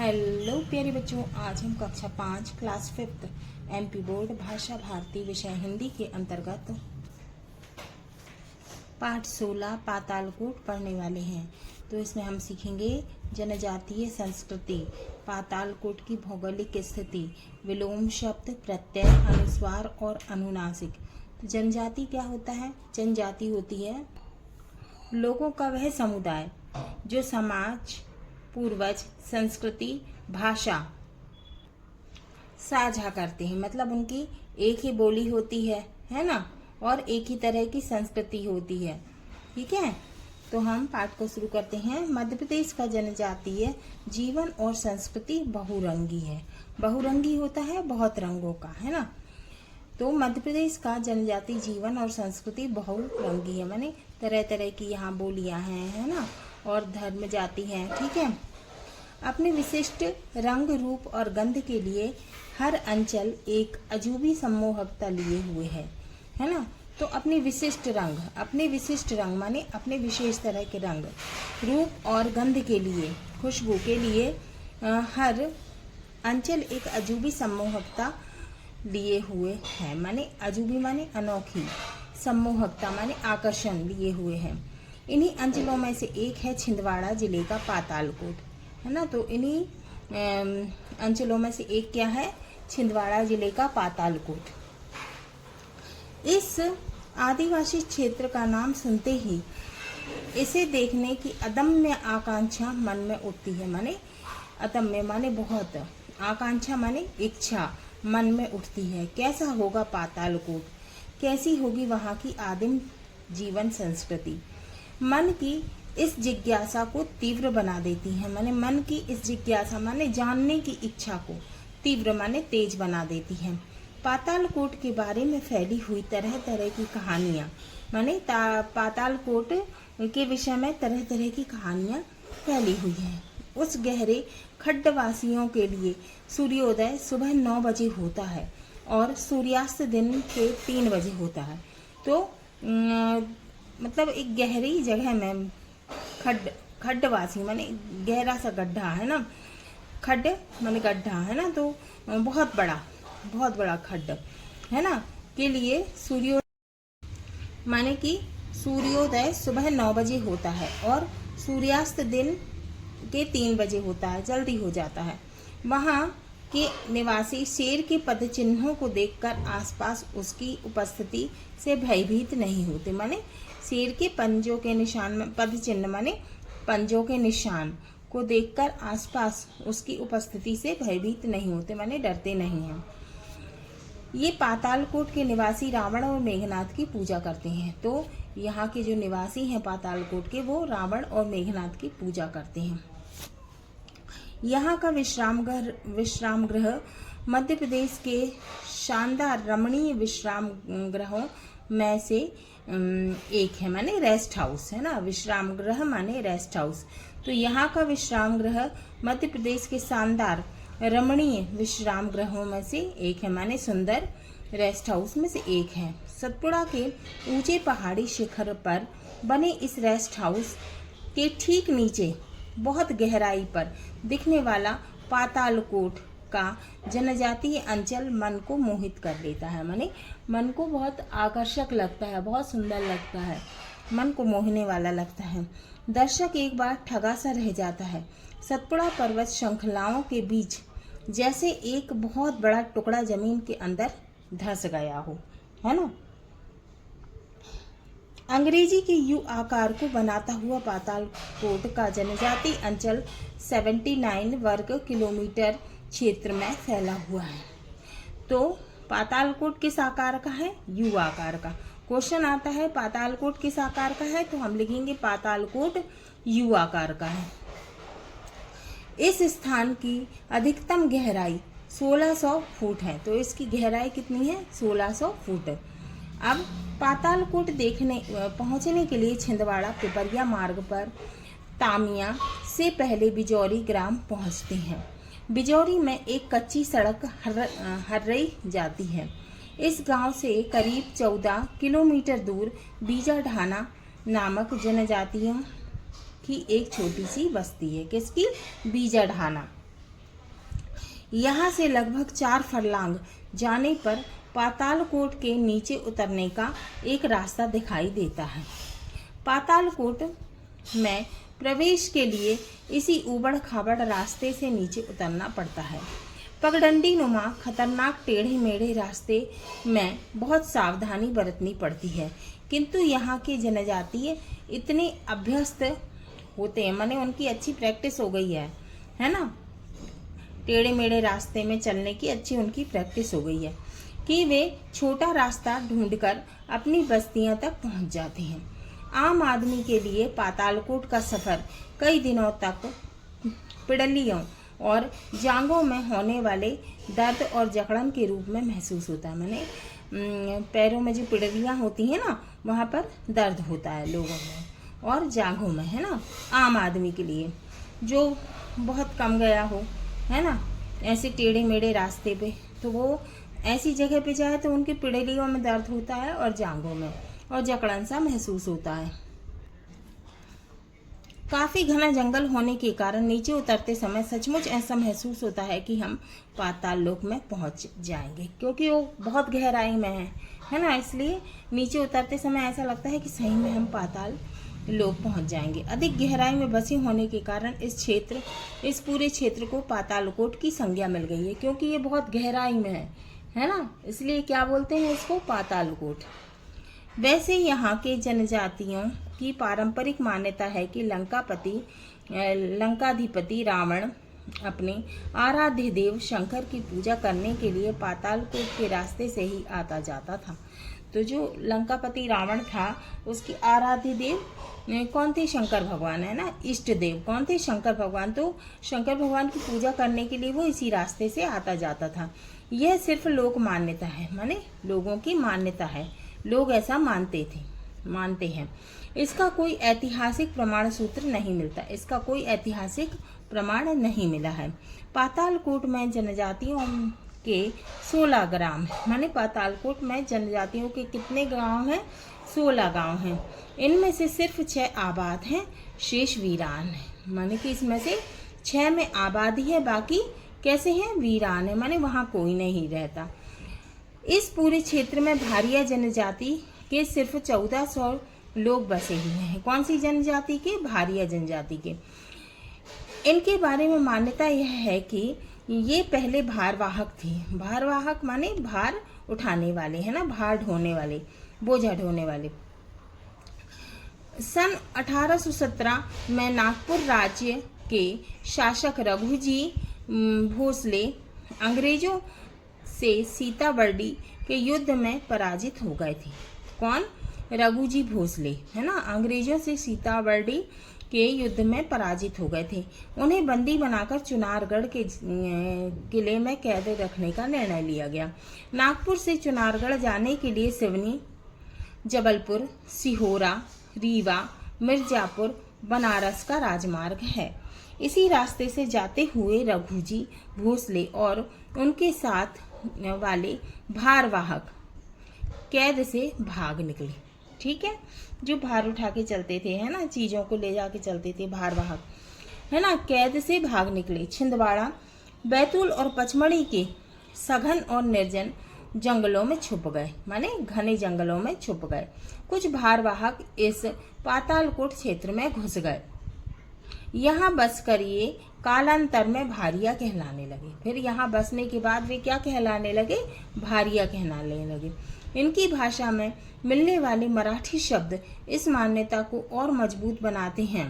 Hello प्यारे बच्चों, आज हम कक्षा 5 क्लास 5 एमपी बोर्ड भाषा भारती विषय हिंदी के अंतर्गत पाठ 16 पातालकोट पढ़ने वाले हैं। तो इसमें हम सीखेंगे जनजातीय संस्कृति, पातालकोट की भौगोलिक स्थिति, विलोम शब्द, प्रत्यय, अनुस्वार और अनुनासिक। तो जनजाति क्या होता है? जनजाति होती है लोगों का वह समुदाय जो समाज, पूर्वज, संस्कृति, भाषा साझा करते हैं। मतलब उनकी एक ही बोली होती है ना, और एक ही तरह की संस्कृति होती है। ठीक है, तो हम पाठ को शुरू करते हैं। मध्य प्रदेश का जनजातीय जीवन और संस्कृति बहुरंगी है। बहुरंगी होता है बहुत रंगों का, है ना। तो मध्य प्रदेश का जनजातीय जीवन और संस्कृति बहुरंगी है, माने तरह तरह की यहाँ बोलियां हैं, है ना, और धर्म जाति हैं। ठीक है, अपने विशिष्ट रंग, रूप और गंध के लिए हर अंचल एक अजूबी सम्मोहकता लिए हुए है ना। तो अपने विशिष्ट रंग माने अपने विशेष तरह के रंग, रूप और गंध के लिए, खुशबू के लिए हर अंचल एक अजूबी सम्मोहकता लिए हुए है। माने अजूबी माने अनोखी, सम्मोहकता माने आकर्षण लिए हुए हैं। इन्हीं अंचलों में से एक है छिंदवाड़ा जिले का पातालकोट, है ना। तो इन्हीं अंचलों में से एक क्या है? छिंदवाड़ा जिले का पातालकोट। इस आदिवासी क्षेत्र का नाम सुनते ही इसे देखने की अदम्य आकांक्षा मन में उठती है। माने अदम्य माने बहुत, आकांक्षा माने इच्छा मन में उठती है। कैसा होगा पातालकोट? कैसी होगी वहाँ की आदिम जीवन संस्कृति? मन की इस जिज्ञासा को तीव्र बना देती है। माने मन की इस जिज्ञासा माने जानने की इच्छा को तीव्र माने तेज बना देती है। पातालकोट के बारे में फैली हुई तरह तरह की कहानियां, माने पातालकोट के विषय में तरह तरह की कहानियां फैली हुई हैं। उस गहरे खड्डवासियों के लिए सूर्योदय सुबह 9 बजे होता है और सूर्यास्त दिन के 3 बजे होता है। तो मतलब एक गहरी जगह में खड्डवासी माने गहरा सा गड्ढा, है ना। खड्ड माने गड्ढा, है ना। तो बहुत बड़ा खड्ड, है ना, के लिए माने कि सूर्योदय सुबह 9 बजे होता है और सूर्यास्त दिन के 3 बजे होता है, जल्दी हो जाता है। वहाँ के निवासी शेर के पद चिन्हों को देखकर आसपास उसकी उपस्थिति से भयभीत नहीं होते। माने शेर के पंजों के निशान में पद चिन्ह माने पंजों के निशान को देखकर आसपास उसकी उपस्थिति से भयभीत नहीं होते, माने डरते नहीं हैं। ये पातालकोट के निवासी रावण और मेघनाथ की पूजा करते हैं। तो यहाँ के जो निवासी हैं पातालकोट के, वो रावण और मेघनाथ की पूजा करते हैं। यहाँ का विश्राम गृह मध्य प्रदेश के शानदार रमणीय विश्राम गृहों में से एक है, माने रेस्ट हाउस, है ना। विश्राम गृह माने रेस्ट हाउस। तो यहाँ का विश्राम गृह मध्य प्रदेश के शानदार रमणीय विश्राम गृहों में से एक है, माने सुंदर रेस्ट हाउस में से एक है। सतपुड़ा के ऊंचे पहाड़ी शिखर पर बने इस रेस्ट हाउस के ठीक नीचे बहुत गहराई पर दिखने वाला पातालकोट का जनजातीय अंचल मन को मोहित कर लेता है। माने मन को बहुत आकर्षक लगता है, बहुत सुंदर लगता है, मन को मोहने वाला लगता है। दर्शक एक बार ठगा सा रह जाता है। सतपुड़ा पर्वत श्रृंखलाओं के बीच जैसे एक बहुत बड़ा टुकड़ा जमीन के अंदर धंस गया हो, है ना। अंग्रेजी के यू आकार को बनाता हुआ पातालकोट का जनजातीय अंचल 79 वर्ग किलोमीटर क्षेत्र में फैला हुआ है। तो पातालकोट किस आकार का है? यू आकार का। क्वेश्चन आता है पातालकोट किस आकार का है, तो हम लिखेंगे पातालकोट यू आकार का है। इस स्थान की अधिकतम गहराई 1600 फुट है। तो इसकी गहराई कितनी है? 1600 फुट। अब पातालकोट पहुंचने के लिए छिंदवाड़ा पिपरिया मार्ग पर तामिया से पहले बिजौरी ग्राम पहुंचते हैं। बिजौरी में एक कच्ची सड़क हर्रई जाती है। इस गांव से करीब 14 किलोमीटर दूर बीजाढाना नामक जनजातियों की एक छोटी सी बस्ती है। किसकी? बीजाढाना। यहाँ से लगभग 4 फरलांग जाने पर पातालकोट के नीचे उतरने का एक रास्ता दिखाई देता है। पातालकोट में प्रवेश के लिए इसी ऊबड़ खाबड़ रास्ते से नीचे उतरना पड़ता है। पगडंडी नुमा खतरनाक टेढ़े मेढ़े रास्ते में बहुत सावधानी बरतनी पड़ती है, किंतु यहाँ के जनजातीय इतने अभ्यस्त होते हैं, माने उनकी अच्छी प्रैक्टिस हो गई है ना, टेढ़े मेढ़े रास्ते में चलने की अच्छी उनकी प्रैक्टिस हो गई है कि वे छोटा रास्ता ढूंढकर अपनी बस्तियां तक पहुंच जाते हैं। आम आदमी के लिए पातालकोट का सफ़र कई दिनों तक पिड़लियों और जांघों में होने वाले दर्द और जकड़न के रूप में महसूस होता है। माने पैरों में जो पिड़लियाँ होती हैं ना, वहाँ पर दर्द होता है लोगों में और जांघों में, है ना। आम आदमी के लिए जो बहुत कम गया हो, है ना, ऐसे टेढ़े मेढ़े रास्ते पे, तो वो ऐसी जगह पे जाए तो उनकी पिड़लियों में दर्द होता है और जांघों में, और जकड़न सा महसूस होता है। काफ़ी घना जंगल होने के कारण नीचे उतरते समय सचमुच ऐसा महसूस होता है कि हम पाताल लोक में पहुंच जाएंगे, क्योंकि वो बहुत गहराई में है ना। इसलिए नीचे उतरते समय ऐसा लगता है कि सही में हम पाताल लोक पहुंच जाएंगे। अधिक गहराई में बसे होने के कारण इस पूरे क्षेत्र को पातालकोट की संज्ञा मिल गई है, क्योंकि ये बहुत गहराई में है ना, इसलिए क्या बोलते हैं इसको, पातालकोट। वैसे यहाँ के जनजातियों की पारंपरिक मान्यता है कि लंकाधिपति रावण अपने आराध्य देव शंकर की पूजा करने के लिए पातालकोट के रास्ते से ही आता जाता था। तो जो लंकापति रावण था, उसकी आराध्य देव कौन थे, शंकर भगवान, है ना, इष्ट देव कौन थे, शंकर भगवान। तो शंकर भगवान की पूजा करने के लिए वो इसी रास्ते से आता जाता था। यह सिर्फ लोक मान्यता है, माने लोगों की मान्यता है, लोग ऐसा मानते हैं। इसका कोई ऐतिहासिक प्रमाण सूत्र नहीं मिलता, इसका कोई ऐतिहासिक प्रमाण नहीं मिला है। पातालकोट में जनजातियों के 16 ग्राम, माने पातालकोट में जनजातियों के कितने गांव हैं, 16 गांव हैं। इनमें से सिर्फ 6 आबाद हैं, शेष वीरान है। माने कि इसमें से 6 में आबादी है, बाकी कैसे हैं, वीरान है, माने वहाँ कोई नहीं रहता। इस पूरे क्षेत्र में भारिया जनजाति के सिर्फ 1400 लोग बसे हुए हैं। कौन सी जनजाति के, भारिया जनजाति के। इनके बारे में मान्यता यह है कि ये पहले भारवाहक थे। भारवाहक माने भार उठाने वाले, है ना, भार ढोने वाले, बोझा ढोने वाले। सन 1817 में नागपुर राज्य के शासक रघुजी भोसले अंग्रेजों से सीताबर्डी के युद्ध में पराजित हो गए थे। कौन, रघुजी भोसले, है ना, अंग्रेजों से सीताबर्डी के युद्ध में पराजित हो गए थे। उन्हें बंदी बनाकर चुनारगढ़ के किले में कैद रखने का निर्णय लिया गया। नागपुर से चुनारगढ़ जाने के लिए सिवनी, जबलपुर, सिहोरा, रीवा, मिर्जापुर, बनारस का राजमार्ग है। इसी रास्ते से जाते हुए रघुजी भोसले और उनके साथ वाले भारवाहक कैद से भाग निकले। ठीक है, जो भार उठा के चलते थे, है ना, चीज़ों को ले जाके चलते थे भारवाहक, है ना, कैद से भाग निकले। छिंदवाड़ा, बैतूल और पचमढ़ी के सघन और निर्जन जंगलों में छुप गए, माने घने जंगलों में छुप गए। कुछ भारवाहक इस पातालकोट क्षेत्र में घुस गए। यहाँ बसकर ये कालांतर में भारिया कहलाने लगे। फिर यहाँ बसने के बाद वे क्या कहलाने लगे, भारिया कहलाने लगे। इनकी भाषा में मिलने वाले मराठी शब्द इस मान्यता को और मजबूत बनाते हैं।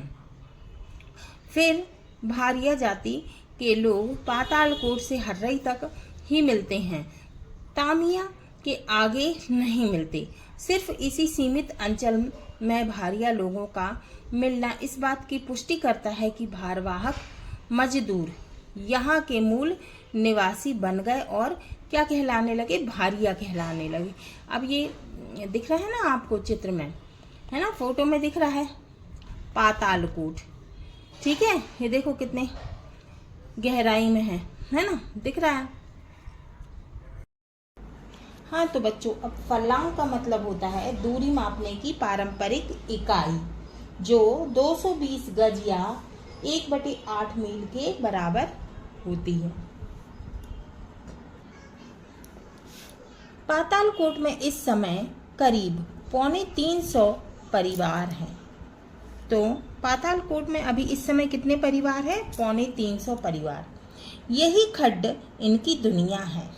फिर भारिया जाति के लोग पातालकोट से हर्रई तक ही मिलते हैं, तामिया के आगे नहीं मिलते। सिर्फ इसी सीमित अंचल में भारिया लोगों का मिलना इस बात की पुष्टि करता है कि भारवाहक मजदूर यहाँ के मूल निवासी बन गए और क्या कहलाने लगे, भारिया कहलाने लगे। अब ये दिख रहा है ना आपको चित्र में, है ना, फोटो में दिख रहा है पातालकोट। ठीक है, ये देखो कितने गहराई में है ना, दिख रहा है। हाँ तो बच्चों, अब फरलांग का मतलब होता है दूरी मापने की पारंपरिक इकाई, जो 220 गज या 1/8 मील के बराबर होती है। पातालकोट में इस समय करीब 350 परिवार हैं। तो पातालकोट में अभी इस समय कितने परिवार हैं? 350 परिवार। यही खड्ड इनकी दुनिया है।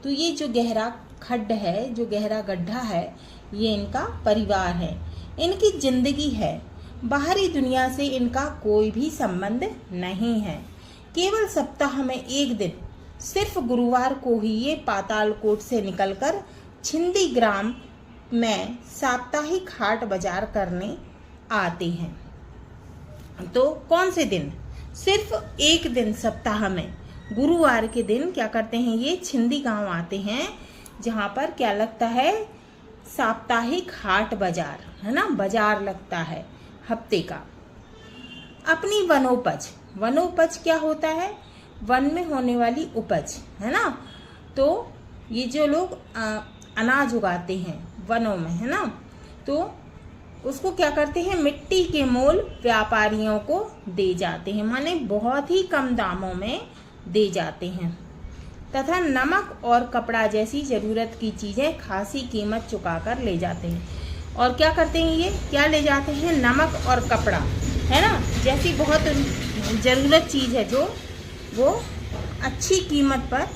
तो ये जो गहरा खड्ड है, जो गहरा गड्ढा है, ये इनका परिवार है, इनकी जिंदगी है। बाहरी दुनिया से इनका कोई भी संबंध नहीं है। केवल सप्ताह में एक दिन, सिर्फ गुरुवार को ही ये पातालकोट से निकलकर छिंदी ग्राम में साप्ताहिक हाट बाजार करने आते हैं। तो कौन से दिन? सिर्फ एक दिन सप्ताह में, गुरुवार के दिन क्या करते हैं ये? छिंदी गांव आते हैं, जहां पर क्या लगता है? साप्ताहिक हाट बाजार, है ना, बाजार लगता है हफ्ते का। अपनी वनोपज, वनोपज क्या होता है? वन में होने वाली उपज, है ना। तो ये जो लोग अनाज उगाते हैं वनों में, है ना, तो उसको क्या करते हैं? मिट्टी के मोल व्यापारियों को दे जाते हैं, माने बहुत ही कम दामों में दे जाते हैं। तथा नमक और कपड़ा जैसी जरूरत की चीजें खासी कीमत चुकाकर ले जाते हैं। और क्या करते हैं ये? क्या ले जाते हैं? नमक और कपड़ा, है ना, जैसी बहुत जरूरत चीज है जो वो अच्छी कीमत पर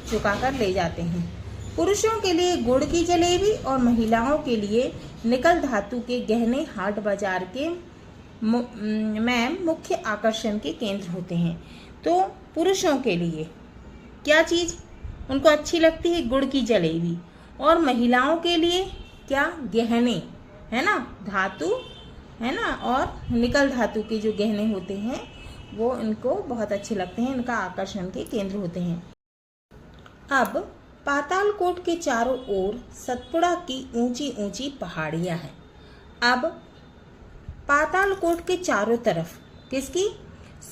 चुकाकर ले जाते हैं। पुरुषों के लिए गुड़ की जलेबी और महिलाओं के लिए निकल धातु के गहने हाट बाजार के में मुख्य आकर्षण के केंद्र होते हैं। तो पुरुषों के लिए क्या चीज उनको अच्छी लगती है? गुड़ की जलेबी। और महिलाओं के लिए क्या? गहने, है ना, धातु, है ना, और निकल धातु के जो गहने होते हैं वो इनको बहुत अच्छे लगते हैं, इनका आकर्षण के केंद्र होते हैं। अब पातालकोट के चारों ओर सतपुड़ा की ऊंची ऊंची पहाड़ियां हैं। अब पातालकोट के चारों तरफ किसकी?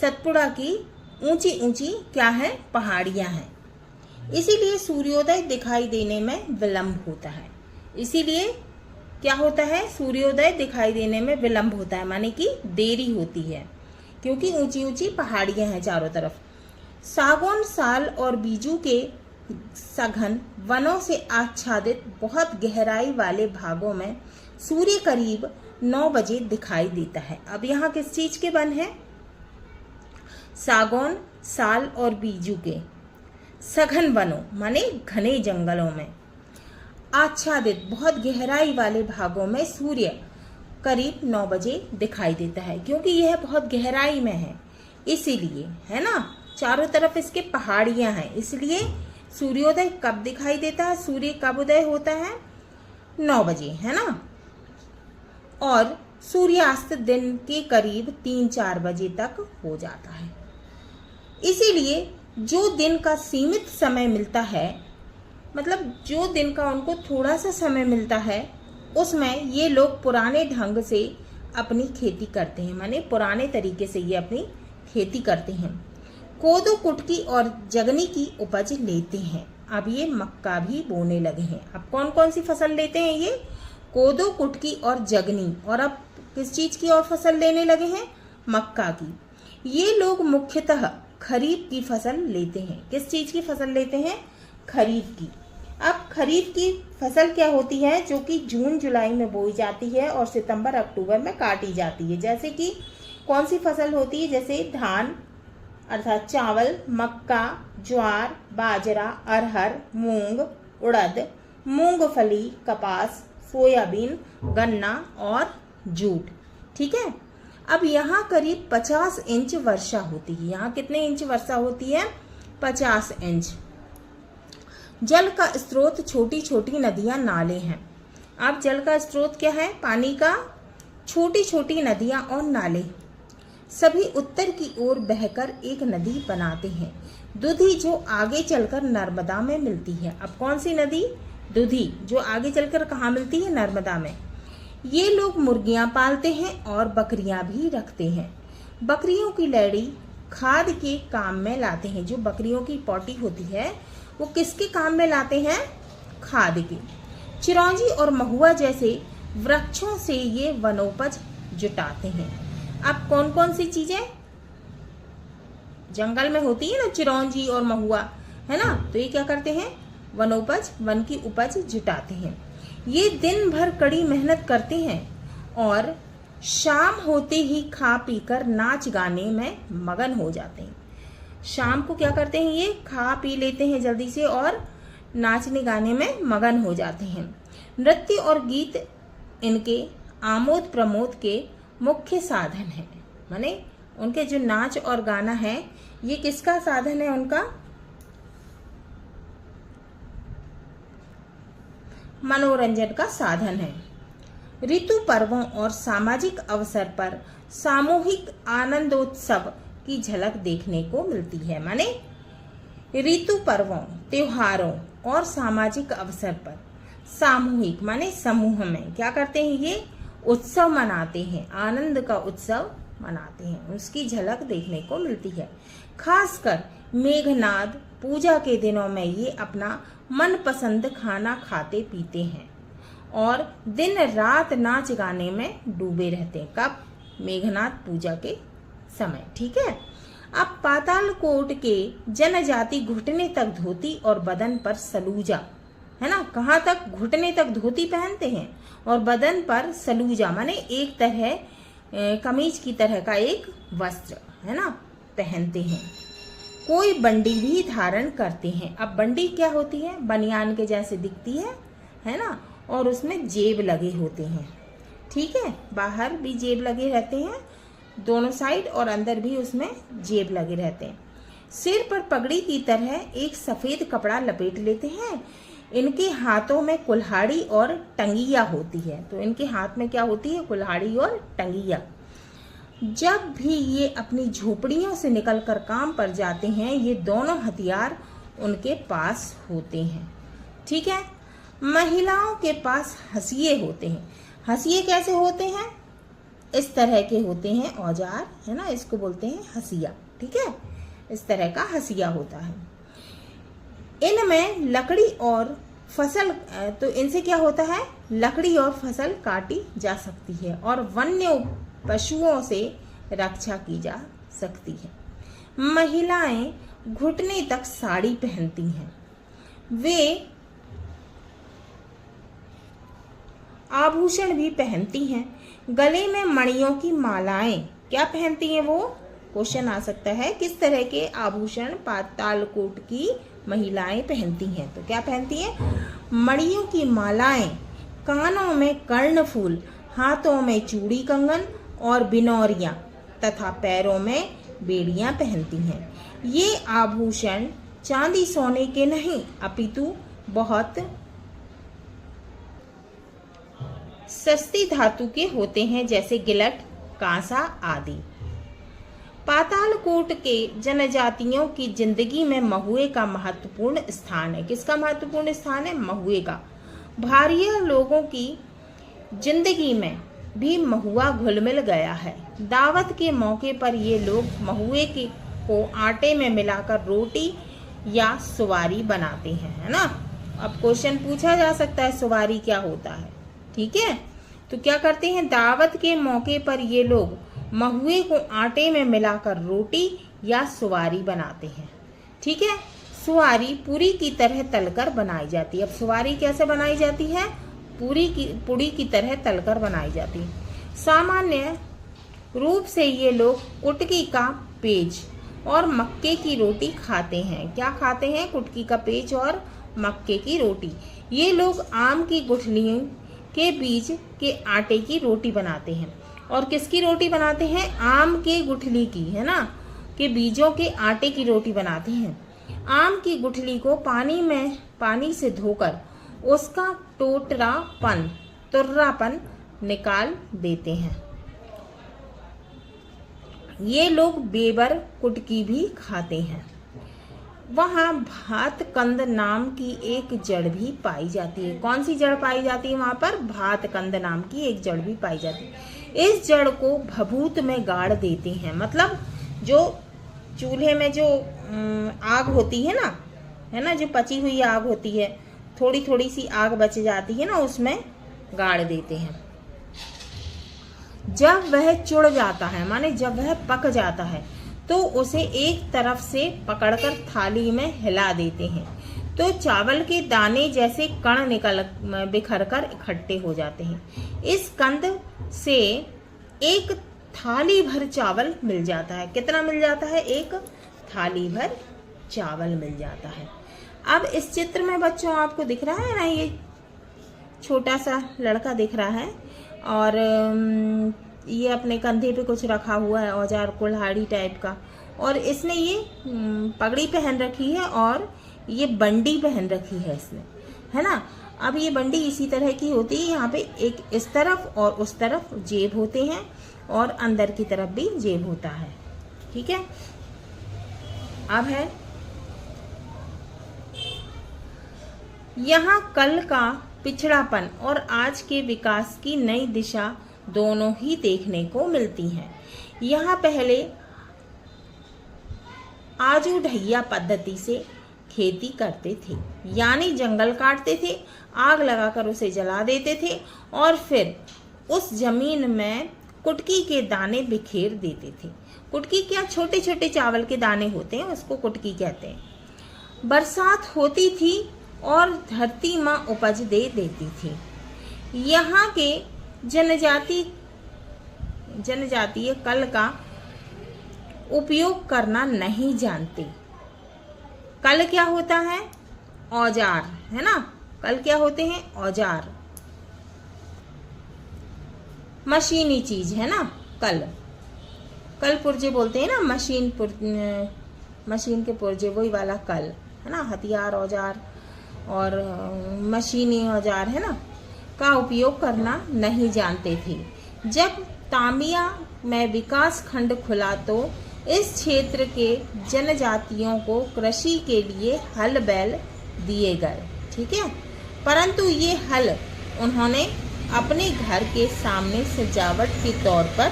सतपुड़ा की ऊंची ऊंची क्या है? पहाड़ियां हैं। इसीलिए सूर्योदय दिखाई देने में विलंब होता है। इसीलिए क्या होता है? सूर्योदय दिखाई देने में विलंब होता है, माने कि देरी होती है, क्योंकि ऊंची ऊंची पहाड़ियां हैं चारों तरफ। सागौन, साल और बीजू के सघन वनों से आच्छादित बहुत गहराई वाले भागों में सूर्य करीब 9 बजे दिखाई देता है। अब यहाँ किस चीज के वन है? सागौन, साल और बीजू के सघन वनों माने घने जंगलों में आच्छादित बहुत गहराई वाले भागों में सूर्य करीब 9 बजे दिखाई देता है, क्योंकि यह बहुत गहराई में है, इसीलिए, है ना, चारों तरफ इसके पहाड़ियां हैं, इसलिए सूर्योदय कब दिखाई देता है? सूर्य कब उदय होता है? 9 बजे, है ना। और सूर्यास्त दिन के करीब 3-4 बजे तक हो जाता है। इसीलिए जो दिन का सीमित समय मिलता है, मतलब जो दिन का उनको थोड़ा सा समय मिलता है, उसमें ये लोग पुराने ढंग से अपनी खेती करते हैं, माने पुराने तरीके से ये अपनी खेती करते हैं। कोदो, कुटकी और जगनी की उपज लेते हैं। अब ये मक्का भी बोने लगे हैं। अब कौन कौन सी फसल लेते हैं ये? कोदो, कुटकी और जगनी। और अब किस चीज की और फसल लेने लगे हैं? मक्का की। ये लोग मुख्यतः खरीफ की फसल लेते हैं। किस चीज की फसल लेते हैं? खरीफ की। अब खरीफ की फसल क्या होती है? जो कि जून जुलाई में बोई जाती है और सितंबर अक्टूबर में काटी जाती है। जैसे कि कौन सी फसल होती है? जैसे धान अर्थात चावल, मक्का, ज्वार, बाजरा, अरहर, मूंग, उड़द, मूंगफली, कपास, सोयाबीन, गन्ना और जूट। ठीक है। अब यहाँ करीब 50 इंच वर्षा होती है। यहाँ कितने इंच वर्षा होती है? 50 इंच। जल का स्रोत छोटी छोटी नदियां, नाले हैं। अब जल का स्रोत क्या है? पानी का छोटी छोटी नदियां और नाले सभी उत्तर की ओर बहकर एक नदी बनाते हैं, दुधी, जो आगे चलकर नर्मदा में मिलती है। अब कौन सी नदी? दुधी, जो आगे चलकर कहाँ मिलती है? नर्मदा में। ये लोग मुर्गियां पालते हैं और बकरियां भी रखते हैं। बकरियों की लैड़ी खाद के काम में लाते हैं। जो बकरियों की पॉटी होती है वो किसके काम में लाते हैं? खाद के। चिरौंजी और महुआ जैसे वृक्षों से ये वनोपज जुटाते हैं। अब कौन कौन सी चीजें जंगल में होती है ना? चिरौंजी और महुआ, है ना, तो ये क्या करते हैं? वनोपज, वन की उपज जुटाते हैं। ये दिन भर कड़ी मेहनत करते हैं और शाम होते ही खा पीकर नाच गाने में मगन हो जाते हैं। शाम को क्या करते हैं, ये खा पी लेते हैं जल्दी से और नाचने गाने में मगन हो जाते हैं। नृत्य और गीत इनके आमोद प्रमोद के मुख्य साधन है। माने उनके जो नाच और गाना है ये किसका साधन है, उनका मनोरंजन का साधन है। ऋतु पर्वों और सामाजिक अवसर पर सामूहिक आनंदोत्सव की झलक देखने को मिलती है। माने ऋतु पर्वों, त्योहारों और सामाजिक अवसर पर सामूहिक माने समूह में क्या करते हैं, ये उत्सव मनाते हैं, आनंद का उत्सव मनाते हैं, उसकी झलक देखने को मिलती है। खासकर मेघनाद पूजा के दिनों में ये अपना मनपसंद खाना खाते पीते हैं और दिन रात नाच गाने में डूबे रहते हैं। कब, मेघनाद पूजा के समय। ठीक है। अब पातालकोट के जनजाति घुटने तक धोती और बदन पर सलूजा, है ना, कहाँ तक, घुटने तक धोती पहनते हैं और बदन पर सलूजा माने एक तरह कमीज की तरह का एक वस्त्र, है ना, पहनते हैं। कोई बंडी भी धारण करते हैं। अब बंडी क्या होती है, बनियान के जैसे दिखती है ना, और उसमें जेब लगे होते हैं। ठीक है, बाहर भी जेब लगे रहते हैं दोनों साइड और अंदर भी उसमें जेब लगे रहते हैं। सिर पर पगड़ी की तरह एक सफेद कपड़ा लपेट लेते हैं। इनके हाथों में कुल्हाड़ी और टंगिया होती है। तो इनके हाथ में क्या होती है, कुल्हाड़ी और टंगिया। जब भी ये अपनी झोपड़ियों से निकलकर काम पर जाते हैं ये दोनों हथियार उनके पास होते हैं। ठीक है। महिलाओं के पास हंसिये होते हैं। हंसिये कैसे होते हैं, इस तरह के होते हैं औजार, है ना, इसको बोलते हैं हंसिया। ठीक है, इस तरह का हंसिया होता है। इनमें लकड़ी और फसल, तो इनसे क्या होता है, लकड़ी और फसल काटी जा सकती है और वन्य पशुओं से रक्षा की जा सकती है। महिलाएं घुटने तक साड़ी पहनती हैं। वे आभूषण भी पहनती हैं। गले में मणियों की मालाएं क्या पहनती हैं, वो क्वेश्चन आ सकता है। किस तरह के आभूषण पातालकोट की महिलाएं पहनती हैं, तो क्या पहनती हैं, मणियों की मालाएं, कानों में कर्णफूल, हाथों में चूड़ी कंगन और बिनौरियां तथा पैरों में बेड़ियां पहनती हैं। ये आभूषण चांदी सोने के नहीं अपितु बहुत सस्ती धातु के होते हैं, जैसे गिलट, कांसा आदि। पातालकोट के जनजातियों की जिंदगी में महुए का महत्वपूर्ण स्थान है। किसका महत्वपूर्ण स्थान है, महुए का। भारिया लोगों की जिंदगी में भी महुआ घुल मिल गया है। दावत के मौके पर ये लोग महुए को आटे में मिलाकर रोटी या सुवारी बनाते हैं, है ना। अब क्वेश्चन पूछा जा सकता है सुवारी क्या होता है। ठीक है, तो क्या करते हैं, दावत के मौके पर ये लोग महुए को आटे में मिलाकर रोटी या सुवारी बनाते हैं। ठीक है, सुवारी पूरी की तरह तलकर बनाई जाती है। अब सुवारी कैसे बनाई जाती है, पूरी की तरह तलकर बनाई जाती है। सामान्य रूप से ये लोग कुटकी का पेज और मक्के की रोटी खाते हैं। क्या खाते हैं, कुटकी का पेज और मक्के की रोटी। ये लोग आम की गुठलियों के बीज के आटे की रोटी बनाते हैं। और किसकी रोटी बनाते हैं, आम के गुठली की, है ना, के बीजों के आटे की रोटी बनाते हैं। आम की गुठली को पानी से धोकर उसका तुर्रापन निकाल देते हैं। ये लोग बेबर कुटकी भी खाते हैं। वहाँ भात कंद नाम की एक जड़ भी पाई जाती है। कौन सी जड़ पाई जाती है वहाँ पर, भात कंद नाम की एक जड़ भी पाई जाती है। इस जड़ को भभूत में गाड़ देते हैं। मतलब जो चूल्हे में जो आग होती है ना, जो पची हुई आग होती है, थोड़ी थोड़ी सी आग बच जाती है ना, उसमें गाड़ देते हैं। जब वह चुड़ जाता है, माने जब वह पक जाता है, तो उसे एक तरफ से पकड़कर थाली में हिला देते हैं। तो चावल के दाने जैसे कण बिखर कर इकट्ठे हो जाते हैं। इस कंद से एक थाली भर चावल मिल जाता है। कितना मिल जाता है? एक थाली भर चावल मिल जाता है। अब इस चित्र में बच्चों आपको दिख रहा है ना, ये छोटा सा लड़का दिख रहा है और ये अपने कंधे पे कुछ रखा हुआ है, औजार कुल्हाड़ी टाइप का, और इसने ये पगड़ी पहन रखी है और ये बंडी पहन रखी है इसने, है ना। अब ये बंडी इसी तरह की होती है, यहाँ पे एक इस तरफ और उस तरफ जेब होते हैं और अंदर की तरफ भी जेब होता है, ठीक है। अब है यहाँ कल का पिछड़ापन और आज के विकास की नई दिशा दोनों ही देखने को मिलती हैं। यहाँ पहले आजू ढैया पद्धति से खेती करते थे, यानी जंगल काटते थे, आग लगाकर उसे जला देते थे और फिर उस जमीन में कुटकी के दाने बिखेर देते थे। कुटकी क्या? छोटे छोटे चावल के दाने होते हैं, उसको कुटकी कहते हैं। बरसात होती थी और धरती माँ उपज दे देती थी। यहाँ के जनजातीय कल का उपयोग करना नहीं जानते। कल क्या होता है? औजार, है ना। कल क्या होते हैं? औजार, मशीनी चीज, है ना। कल पुर्जे बोलते हैं ना, मशीन के पुर्जे, वही वाला कल, है ना। हथियार, औजार और मशीनी औजार, है ना, का उपयोग करना नहीं जानते थे। जब तामिया में विकास खंड खुला तो इस क्षेत्र के जनजातियों को कृषि के लिए हल बैल दिए गए, ठीक है। परंतु ये हल उन्होंने अपने घर के सामने सजावट के तौर पर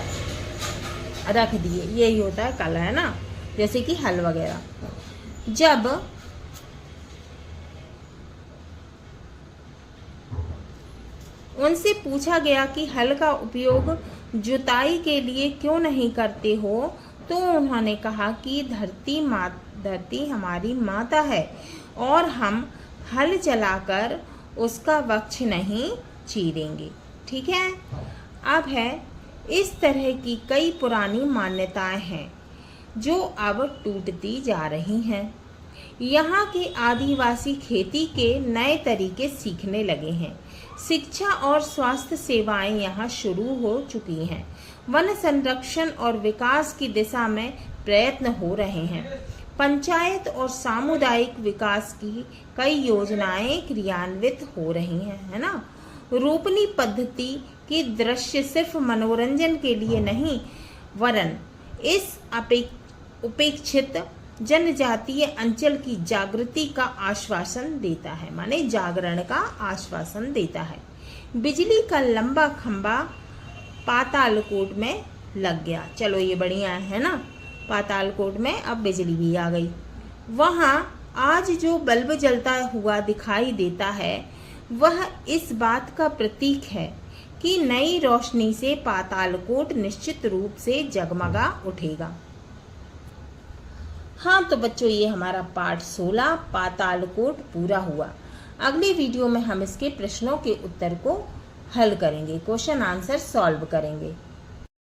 रख दिए। यही होता है कल, है ना, जैसे कि हल वगैरह। जब उनसे पूछा गया कि हल का उपयोग जुताई के लिए क्यों नहीं करते हो, तो उन्होंने कहा कि धरती हमारी माता है और हम हल चलाकर उसका वक्ष नहीं चीरेंगे, ठीक है। अब है इस तरह की कई पुरानी मान्यताएं हैं जो अब टूटती जा रही हैं। यहाँ के आदिवासी खेती के नए तरीके सीखने लगे हैं। शिक्षा और स्वास्थ्य सेवाएं यहाँ शुरू हो चुकी हैं। वन संरक्षण और विकास की दिशा में प्रयत्न हो रहे हैं। पंचायत और सामुदायिक विकास की कई योजनाएं क्रियान्वित हो रही हैं, है ना। रोपनी पद्धति की दृश्य सिर्फ मनोरंजन के लिए नहीं, वरन इस उपेक्षित जनजातीय अंचल की जागृति का आश्वासन देता है, माने जागरण का आश्वासन देता है। बिजली का लंबा खंबा पातालकोट में लग गया। चलो ये बढ़िया है ना, पातालकोट में अब बिजली भी आ गई। वहाँ आज जो बल्ब जलता हुआ दिखाई देता है वह इस बात का प्रतीक है कि नई रोशनी से पातालकोट निश्चित रूप से जगमगा उठेगा। हाँ तो बच्चों, ये हमारा पाठ 16 पातालकोट पूरा हुआ। अगले वीडियो में हम इसके प्रश्नों के उत्तर को हल करेंगे, क्वेश्चन आंसर सॉल्व करेंगे।